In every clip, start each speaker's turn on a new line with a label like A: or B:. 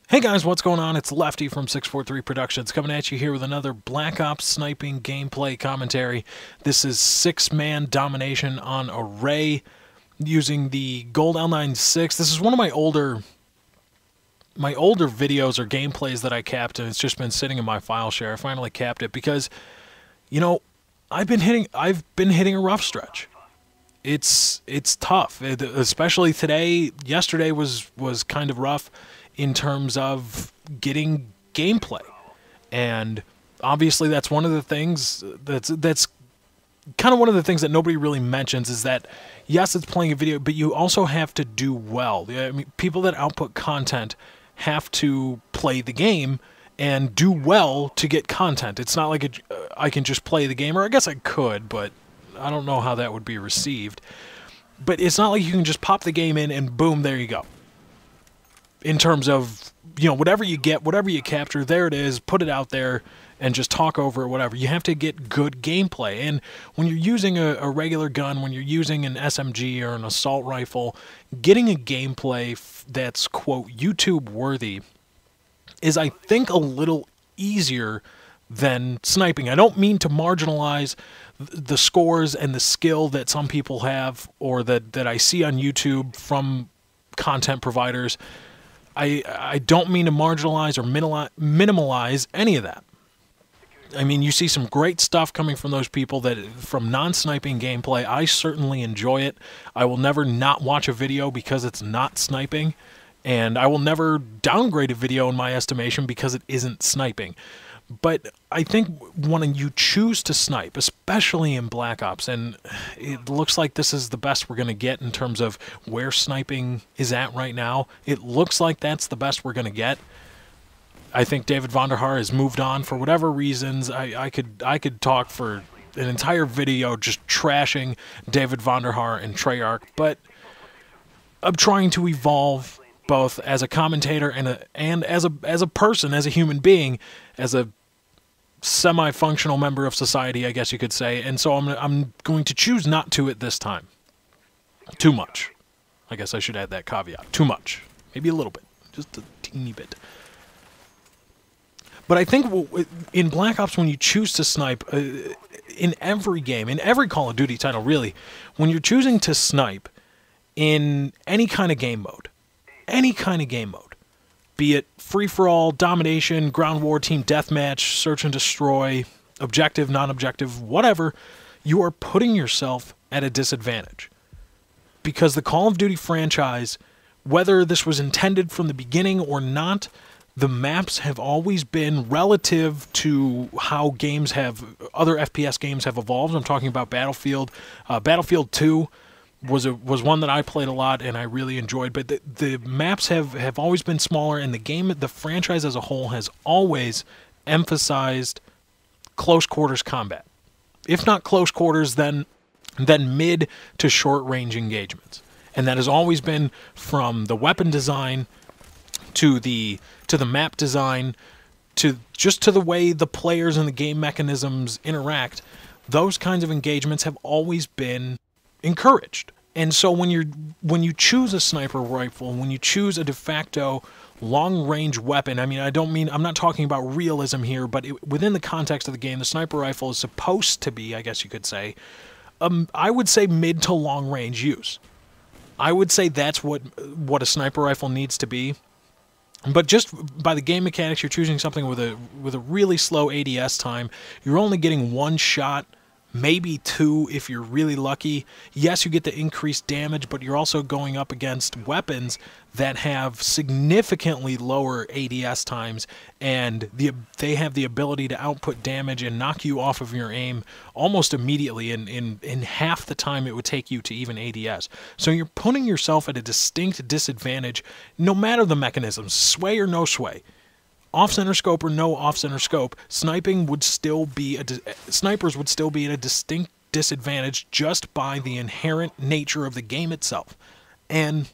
A: Hey guys, what's going on? It's Lefty from 643 Productions coming at you here with another Black Ops sniping gameplay commentary. This is 6-man domination on Array using the Gold L96. This is one of my older videos or gameplays that I capped, and it's just been sitting in my file share. I finally capped it because, you know, I've been hitting a rough stretch. It's tough, especially today. Yesterday was kind of rough in terms of getting gameplay, and obviously that's one of the things that's kind of one of the things that nobody really mentions is that yes, it's playing a video, but you also have to do well. I mean, people that output content have to play the game and do well to get content. It's not like I can just play the game, or I guess I could, but I don't know how that would be received. But it's not like you can just pop the game in and boom, there you go. In terms of, you know, whatever you get, whatever you capture, there it is, put it out there and just talk over it, whatever. You have to get good gameplay. And when you're using a regular gun, when you're using an SMG or an assault rifle, getting a gameplay that's, quote, YouTube worthy is, I think, a little easier than sniping. I don't mean to marginalize the scores and the skill that some people have or that I see on YouTube from content providers. I don't mean to marginalize or minimalize any of that. I mean, you see some great stuff coming from those people from non-sniping gameplay. I certainly enjoy it. I will never not watch a video because it's not sniping, and I will never downgrade a video in my estimation because it isn't sniping. But I think when you choose to snipe, especially in Black Ops, and it looks like this is the best we're going to get in terms of where sniping is at right now, it looks like that's the best we're going to get. I think David Vonderhaar has moved on for whatever reasons. I could talk for an entire video just trashing David Vonderhaar and Treyarch, but I'm trying to evolve both as a commentator and as a person, as a human being, as a semi-functional member of society, I guess you could say. And so I'm going to choose not to at this time. Too much. I guess I should add that caveat. Too much. Maybe a little bit. Just a teeny bit. But I think in Black Ops, when you choose to snipe, in every game, in every Call of Duty title, really, when you're choosing to snipe in any kind of game mode, be it free-for-all, domination, ground war, team deathmatch, search and destroy, objective, non-objective, whatever, you are putting yourself at a disadvantage. Because the Call of Duty franchise, whether this was intended from the beginning or not, the maps have always been relative to how other FPS games have evolved. I'm talking about Battlefield. Battlefield 2 was one that I played a lot and I really enjoyed, but the maps have always been smaller, and the franchise as a whole has always emphasized close quarters combat. If not close quarters, then mid to short range engagements. And that has always been from the weapon design to the map design to the way the players and the game mechanisms interact. Those kinds of engagements have always been encouraged. And so when you choose a sniper rifle, when you choose a de facto long-range weapon, I mean, I'm not talking about realism here, but within the context of the game, the sniper rifle is supposed to be, I guess you could say, I would say mid to long-range use. I would say that's what a sniper rifle needs to be. But just by the game mechanics, you're choosing something with a really slow ADS time. You're only getting one shot, maybe two if you're really lucky. Yes, you get the increased damage, but you're also going up against weapons that have significantly lower ADS times, and they have the ability to output damage and knock you off of your aim almost immediately in half the time it would take you to even ADS. So you're putting yourself at a distinct disadvantage no matter the mechanisms, sway or no sway. Off-center scope or no off-center scope, snipers would still be at a distinct disadvantage just by the inherent nature of the game itself. And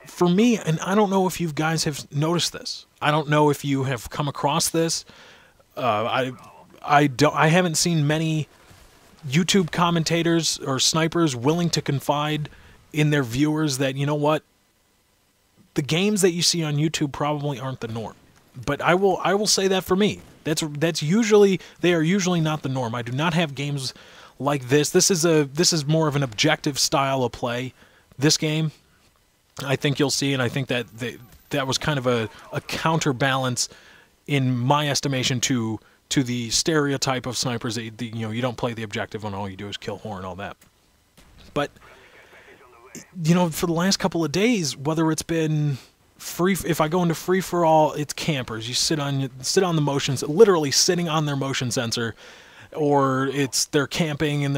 A: for me, and I don't know if you guys have noticed this, I don't know if you have come across this, I haven't seen many YouTube commentators or snipers willing to confide in their viewers that, you know what, the games that you see on YouTube probably aren't the norm. But I will say that for me, they are usually not the norm. I do not have games like this. This is more of an objective style of play. This game, I think you'll see, and I think that that was kind of a counterbalance in my estimation to the stereotype of snipers that you don't play the objective when all you do is kill whore and all that. But for the last couple of days, whether it's been free, if I go into free for all, it's campers. You sit on the motions, literally sitting on their motion sensor, or they're camping and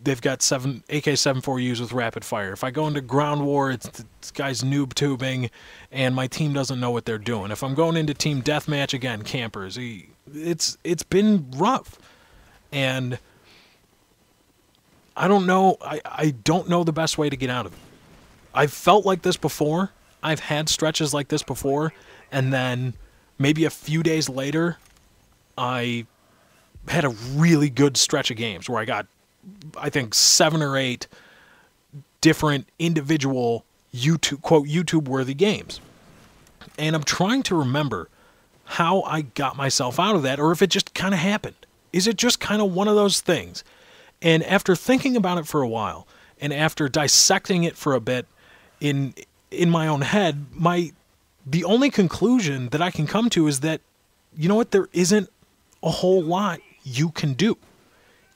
A: they've got AK-74Us with rapid fire. If I go into ground war, it's this guy's noob tubing, and my team doesn't know what they're doing. If I'm going into team deathmatch, again, campers. It's been rough, and I don't know. I don't know the best way to get out of it. I've felt like this before. I've had stretches like this before, and then maybe a few days later, I had a really good stretch of games where I got, I think, 7 or 8 different individual YouTube-worthy games. And I'm trying to remember how I got myself out of that, or if it just kind of happened. Is it just kind of one of those things? And after thinking about it for a while, and after dissecting it for a bit in my own head, the only conclusion that I can come to is that, you know what, there isn't a whole lot you can do.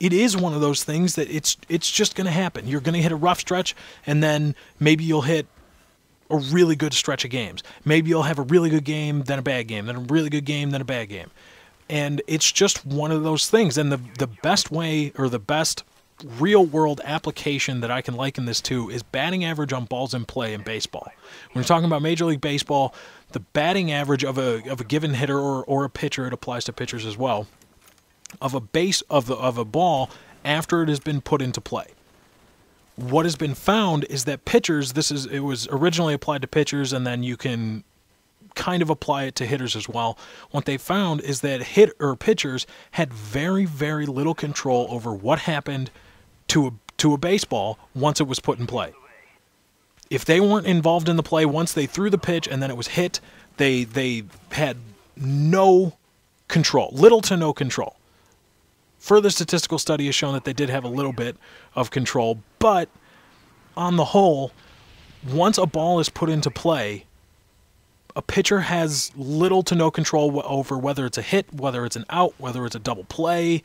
A: It is one of those things that it's just going to happen. You're going to hit a rough stretch, and then maybe you'll hit a really good stretch of games. Maybe you'll have a really good game, then a bad game, then a really good game, then a bad game. And it's just one of those things. And the best way, or the best real-world application that I can liken this to, is batting average on balls in play in baseball. When you're talking about Major League Baseball, the batting average of a given hitter or a pitcher, it applies to pitchers as well, of a ball after it has been put into play. What has been found is that pitchers, it was originally applied to pitchers, and then you can kind of apply it to hitters as well. What they found is that pitchers had very, very little control over what happened to a baseball once it was put in play. If they weren't involved in the play, once they threw the pitch and then it was hit, they had no control, little to no control. Further statistical study has shown that they did have a little bit of control, but on the whole, once a ball is put into play, a pitcher has little to no control over whether it's a hit, whether it's an out, whether it's a double play,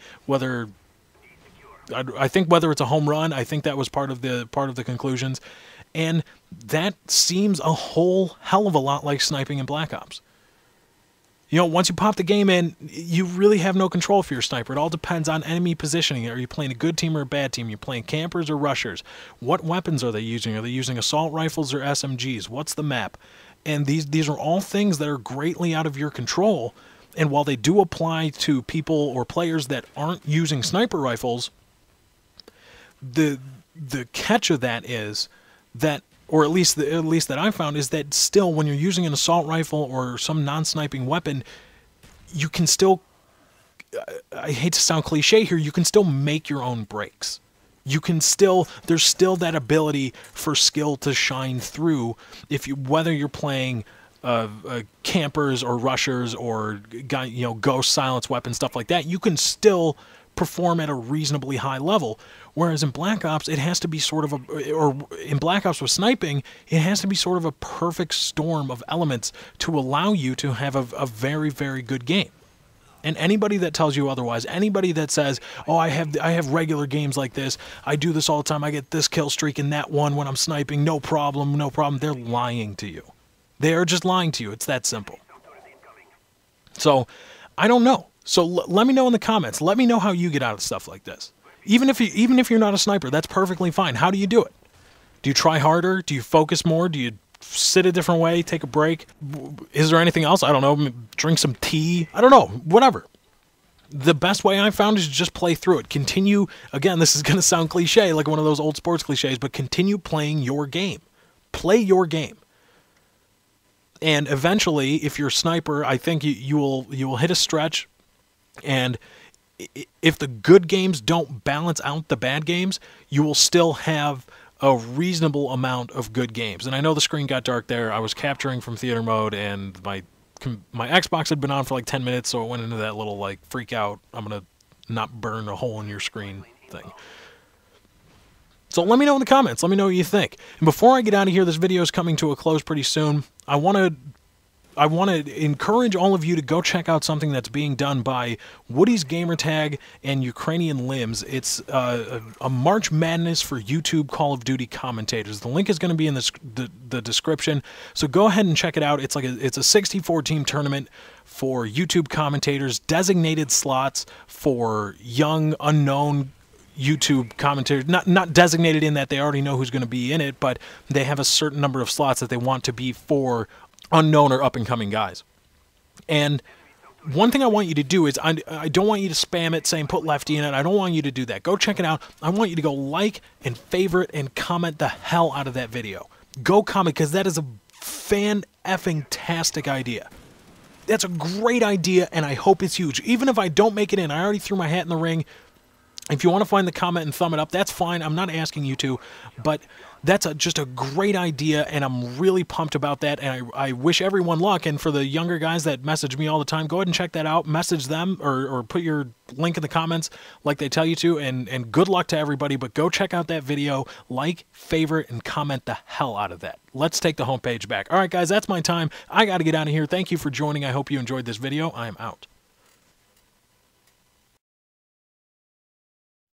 A: I think whether it's a home run. I think that was part of the conclusions, and that seems a whole hell of a lot like sniping in Black Ops. Once you pop the game in, you really have no control for your sniper. It all depends on enemy positioning. Are you playing a good team or a bad team? You're playing campers or rushers? What weapons are they using? Are they using assault rifles or SMGs? What's the map? And these are all things that are greatly out of your control. And while they do apply to people or players that aren't using sniper rifles, the catch of that is that, or at least that I found, is that still when you're using an assault rifle or some non-sniping weapon, you can still, I hate to sound cliche here, you can still make your own breaks. There's still that ability for skill to shine through whether you're playing campers or rushers or ghost silence weapons, stuff like that. You can still perform at a reasonably high level. Whereas in Black Ops, it has to be in Black Ops with sniping, it has to be sort of a perfect storm of elements to allow you to have a very, very good game. And anybody that tells you otherwise, anybody that says, oh, I have regular games like this, I do this all the time, I get this kill streak in that one when I'm sniping, no problem, they're lying to you. They are just lying to you. It's that simple. So, I don't know. So let me know in the comments. Let me know how you get out of stuff like this. Even if you're not a sniper, that's perfectly fine. How do you do it? Do you try harder? Do you focus more? Do you sit a different way? Take a break? Is there anything else? I don't know. Drink some tea? I don't know. Whatever. The best way I found is just play through it. Continue. Again, this is going to sound cliche, like one of those old sports cliches, but continue playing your game. Play your game. And eventually, if you're a sniper, I think you will hit a stretch. And if the good games don't balance out the bad games, you will still have a reasonable amount of good games. And I know the screen got dark there. I was capturing from theater mode, and my Xbox had been on for like 10 minutes, so it went into that little like freak out, I'm gonna not burn a hole in your screen thing. So let me know in the comments. Let me know what you think. And before I get out of here, this video is coming to a close pretty soon. I want to encourage all of you to go check out something that's being done by Woody's Gamertag and Ukrainian Limbs. It's a March Madness for YouTube Call of Duty commentators. The link is going to be in the description, so go ahead and check it out. It's a 64 team tournament for YouTube commentators, designated slots for young, unknown YouTube commentators, not designated in that they already know who's going to be in it, but they have a certain number of slots that they want to be for unknown or up-and-coming guys. And one thing I want you to do is, I don't want you to spam it saying put Lefty in it. I don't want you to do that. Go check it out. I want you to go like and favorite and comment the hell out of that video. Go comment, because that is a fan-effing-tastic idea. That's a great idea, and I hope it's huge. Even if I don't make it in, I already threw my hat in the ring. If you want to find the comment and thumb it up, that's fine. I'm not asking you to, but that's just a great idea, and I'm really pumped about that, and I wish everyone luck. And for the younger guys that message me all the time, go ahead and check that out. Message them or put your link in the comments like they tell you to, and good luck to everybody. But go check out that video, like, favorite, and comment the hell out of that. Let's take the homepage back. All right, guys, that's my time. I got to get out of here. Thank you for joining. I hope you enjoyed this video. I am out.